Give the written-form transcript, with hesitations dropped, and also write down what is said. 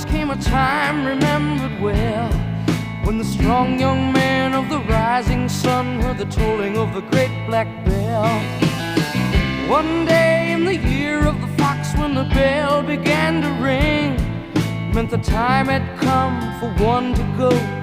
Once came a time remembered well, when the strong young man of the rising sun heard the tolling of the great black bell. One day in the year of the fox, when the bell began to ring, meant the time had come for one to go